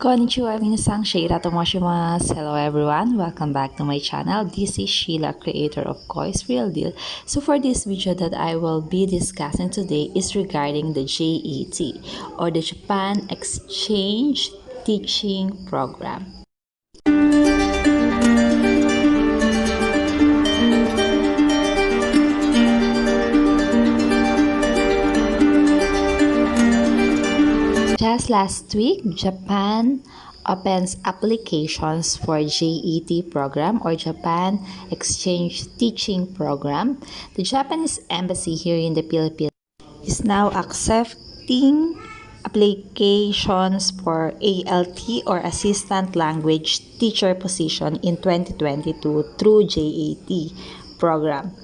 Konnichiwa, minasang Sheila Tomoshimasu. Hello everyone, welcome back to my channel. This is Sheila, creator of Koi's Real Deal. So for this video that I will be discussing today is regarding the JET or the Japan Exchange Teaching Program. Just last week, Japan opens applications for JET program or Japan Exchange Teaching Program. The Japanese embassy here in the Philippines is now accepting applications for ALT or Assistant Language Teacher position in 2022 through JET program.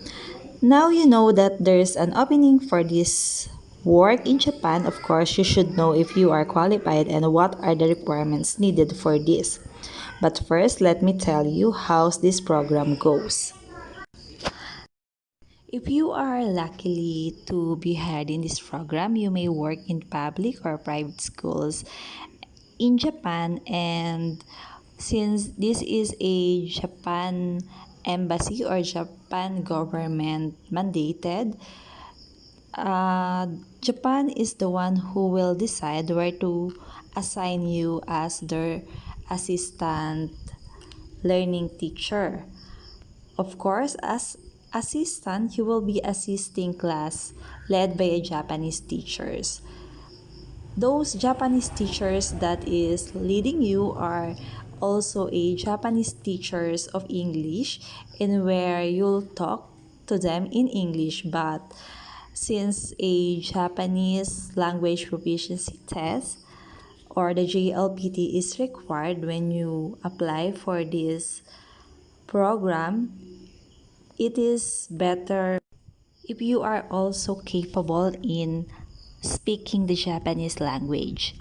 Now you know that there's an opening for this work in Japan. Of course, you should know if you are qualified and what are the requirements needed for this. But first, let me tell you how this program goes. If you are lucky to be hired in this program, you may work in public or private schools in Japan, and since this is a Japan embassy or Japan government mandated, Japan is the one who will decide where to assign you as their assistant learning teacher. Of course, as assistant, you will be assisting class led by a Japanese teachers. Those Japanese teachers that is leading you are also a Japanese teachers of English, in where you'll talk to them in English, but since a Japanese language proficiency test or the JLPT is required when you apply for this program, it is better if you are also capable in speaking the Japanese language.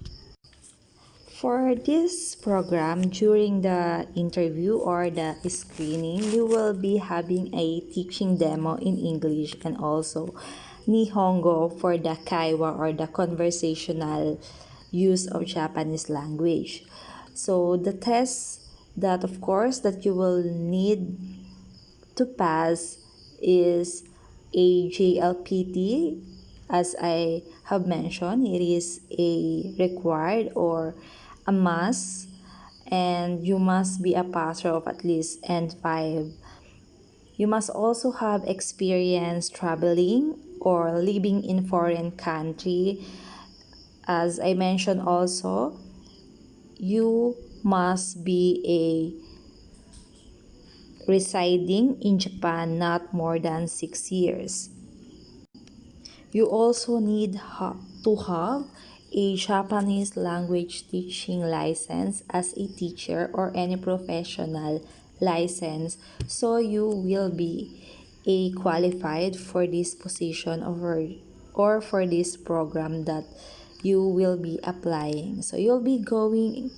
For this program, during the interview or the screening, you will be having a teaching demo in English and also Nihongo for the Kaiwa or the conversational use of Japanese language. So the test that of course that you will need to pass is a JLPT. As I have mentioned, it is a required or a must, and you must be a passer of at least N5. You must also have experience traveling or living in foreign country. As I mentioned also, you must be a residing in Japan not more than 6 years. You also need to have a Japanese language teaching license as a teacher or any professional license, so you will be a qualified for this position or for this program that you will be applying. So you'll be going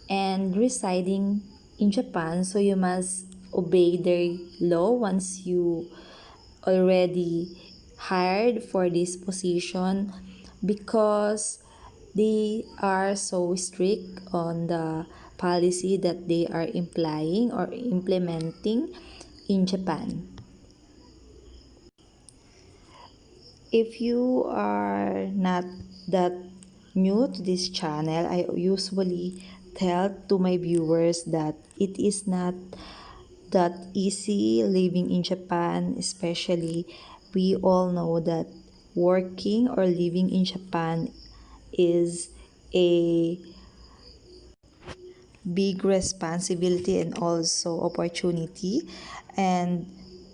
and residing in Japan, so you must obey their law once you already hired for this position, because they are so strict on the policy that they are implying or implementing in Japan. If you are not that new to this channel, I usually tell to my viewers that it is not that easy living in Japan, especially we all know that working or living in Japan is a big responsibility and also opportunity. And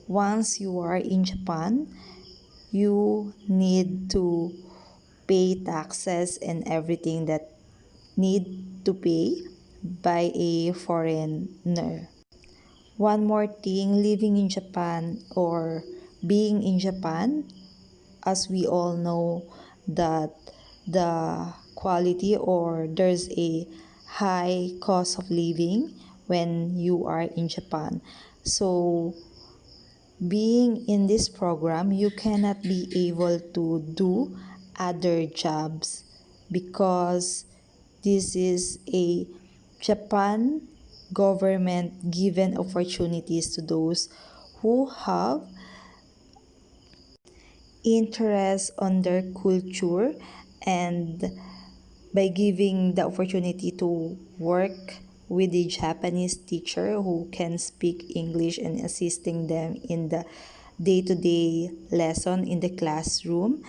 once you are in Japan, you need to pay taxes and everything that need to pay by a foreigner. One more thing, living in Japan or being in Japan, as we all know that the quality or there's a high cost of living when you are in Japan. So being in this program, you cannot be able to do other jobs because This is a Japan government given opportunities to those who have interest on their culture, and by giving the opportunity to work with a Japanese teacher who can speak English and assisting them in the day-to-day lesson in the classroom.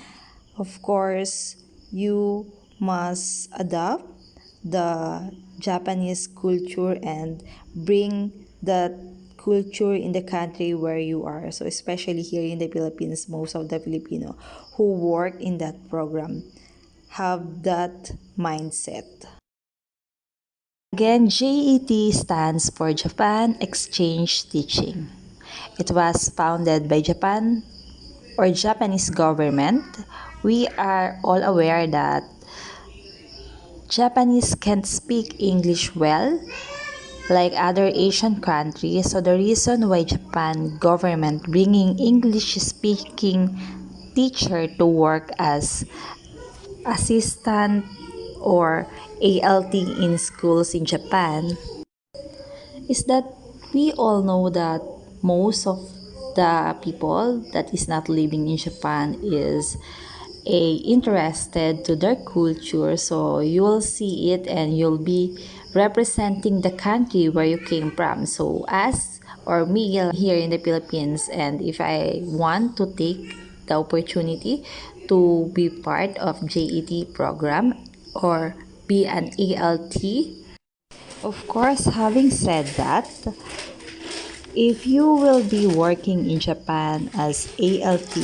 Of course, you must adopt the Japanese culture and bring that culture in the country where you are. So especially here in the Philippines, most of the Filipino who work in that program have that mindset. Again, JET stands for Japan Exchange Teaching. It was founded by Japan or Japanese government. We are all aware that Japanese can't speak English well like other Asian countries. So the reason why Japan government bringing English speaking teacher to work as assistant or ALT in schools in Japan is that we all know that most of the people that is not living in Japan is interested to their culture, so you will see it and you'll be representing the country where you came from. So as or me here in the Philippines, and if I want to take the opportunity to be part of JET program or be an ALT. Of course, having said that, if you will be working in Japan as ALT,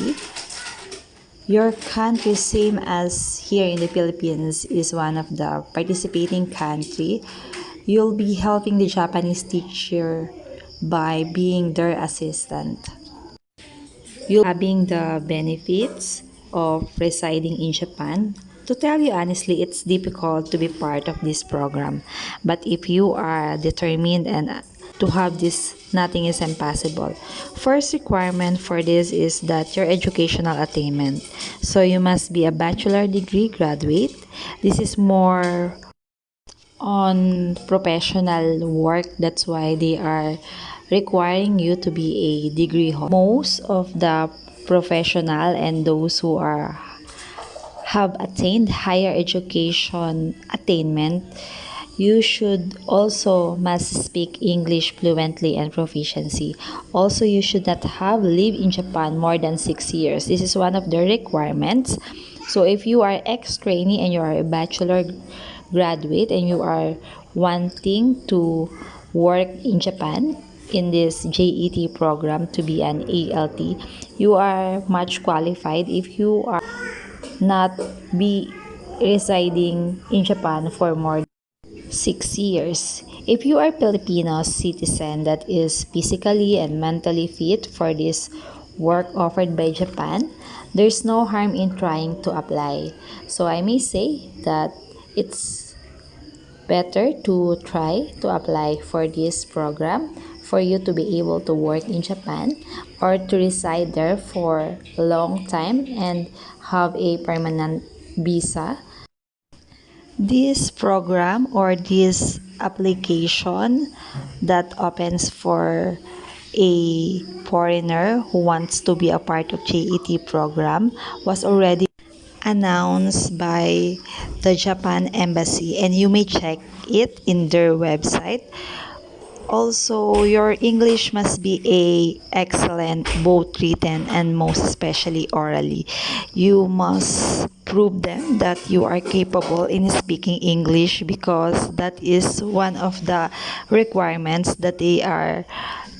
your country, same as here in the Philippines, is one of the participating country. You'll be helping the Japanese teacher by being their assistant. You'll be having the benefits of residing in Japan. To tell you honestly, it's difficult to be part of this program. But if you are determined and to have this, nothing is impossible. First requirement for this is that your educational attainment. So you must be a bachelor degree graduate. This is more on professional work. That's why they are requiring you to be a degree holder. Most of the professional and those who are have attained higher education attainment, you should also must speak English fluently and proficiency. Also, you should not have lived in Japan more than 6 years. This is one of the requirements. So if you are ex-trainee and you are a bachelor graduate and you are wanting to work in Japan in this JET program to be an ALT, you are much qualified if you are not be residing in Japan for more than 6 years. If you are Filipino citizen that is physically and mentally fit for this work offered by Japan, there's no harm in trying to apply. So I may say that it's better to try to apply for this program for you to be able to work in Japan or to reside there for a long time and have a permanent visa. This program or this application that opens for a foreigner who wants to be a part of JET program was already announced by the Japan Embassy, and you may check it in their website. Also, your English must be a excellent, both written and most especially orally. You must prove them that you are capable in speaking English, because that is one of the requirements that they are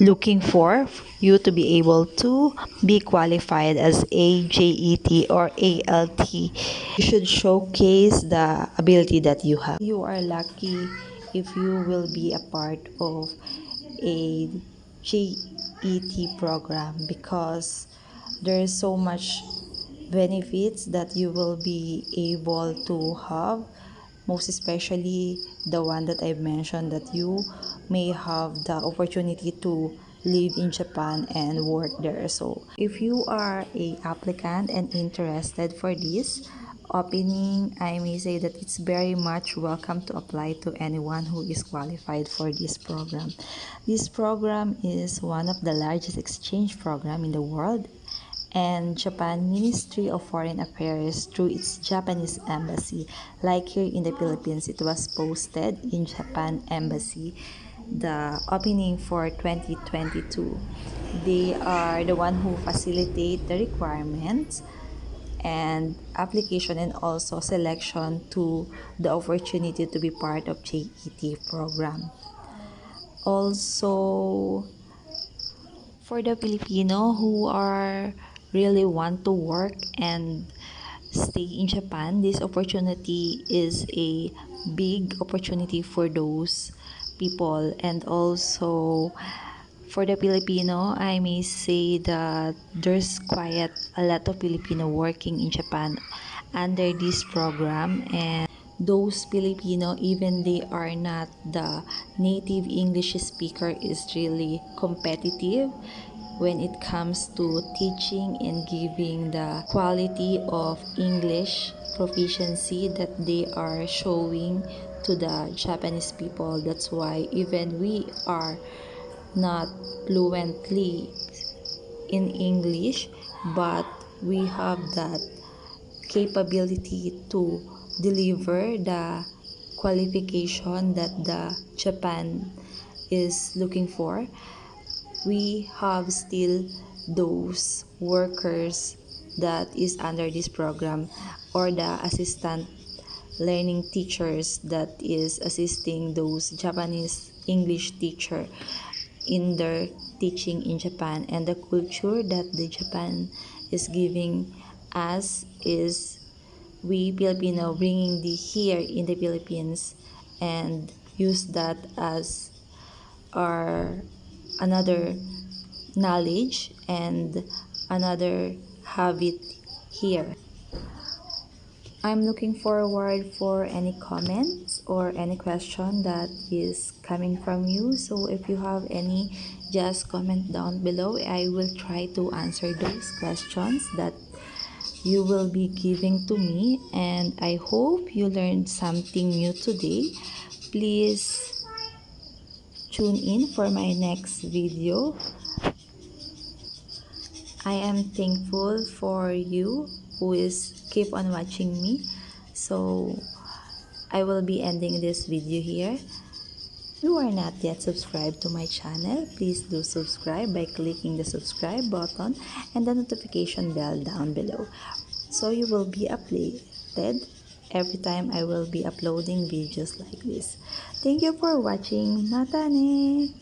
looking for you to be able to be qualified as a JET or ALT. You should showcase the ability that you have. You are lucky if you will be a part of a JET program, because there is so much benefits that you will be able to have, most especially the one that I've mentioned, that you may have the opportunity to live in Japan and work there. So if you are a applicant and interested for this, opening, I may say that it's very much welcome to apply to anyone who is qualified for this program. This program is one of the largest exchange program in the world, and Japan Ministry of Foreign Affairs through its Japanese embassy, like here in the Philippines, it was posted in Japan embassy the opening for 2022. They are the one who facilitate the requirements and application and also selection to the opportunity to be part of JET program. Also, for the Filipino who are really want to work and stay in Japan, this opportunity is a big opportunity for those people. And also for the Filipino, I may say that there's quite a lot of Filipino working in Japan under this program, and those Filipino, even they are not the native English speaker, is really competitive when it comes to teaching and giving the quality of English proficiency that they are showing to the Japanese people. That's why even we are not fluently in English, but we have that capability to deliver the qualification that the Japan is looking for. We have still those workers that is under this program, or the assistant learning teachers that is assisting those Japanese English teacher in their teaching in Japan. And the culture that the Japan is giving us is we Filipino bringing the here in the Philippines and use that as our another knowledge and another habit here. I'm looking forward for any comments or any question that is coming from you. So if you have any, just comment down below. I will try to answer those questions that you will be giving to me, and I hope you learned something new today. Please tune in for my next video. I am thankful for you who is keep on watching me. So I will be ending this video here. If you are not yet subscribed to my channel, please do subscribe by clicking the subscribe button and the notification bell down below, so you will be updated every time I will be uploading videos like this. Thank you for watching. Mata ne!